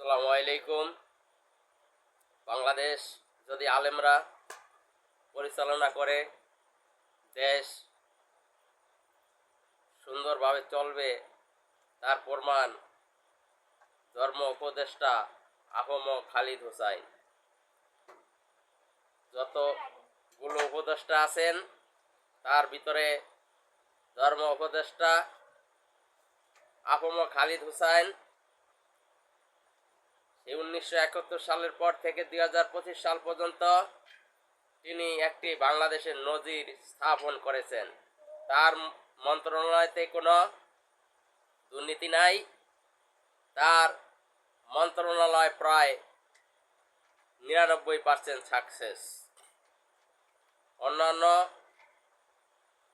আসসালামু আলাইকুম। বাংলাদেশ যদি আলেমরা পরিচালনা করে, দেশ সুন্দরভাবে চলবে তার প্রমাণ ধর্ম উপদেষ্টা আহম খালিদ হোসাইন। যতগুলো উপদেষ্টা আছেন তার ভিতরে ধর্ম উপদেষ্টা আহম খালিদ হোসাইন 1971 সালের পর থেকে 2025 সাল পর্যন্ত তিনি একটি বাংলাদেশের নজির স্থাপন করেছেন। তার মন্ত্রণালয়তে কোনো দুর্নীতি নাই। তার মন্ত্রণালয় প্রায় 99% সাকসেস। অন্যান্য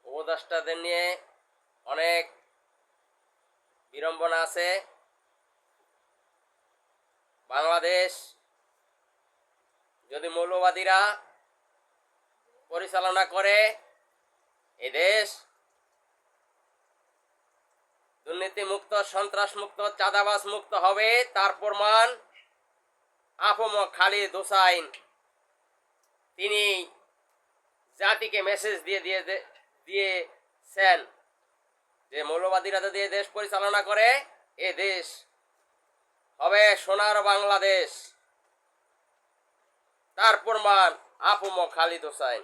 উপদেষ্টাদের নিয়ে অনেক বিড়ম্বনা আছে। বাংলাদেশ যদি মৌলবাদীরা পরিচালনা করে, এদেশ দুর্নীতিমুক্ত, সন্ত্রাসমুক্ত, চাঁদাবাজ মুক্ত হবে। তার প্রমাণ আহম খালিদ হোসাইন। তিনি জাতিকে মেসেজ দিয়েছেন যে মৌলবাদীরা যদি এ দেশ পরিচালনা করে, এ দেশ হবে সোনার বাংলাদেশ। তার প্রমাণ আহম খালিদ হোসাইন।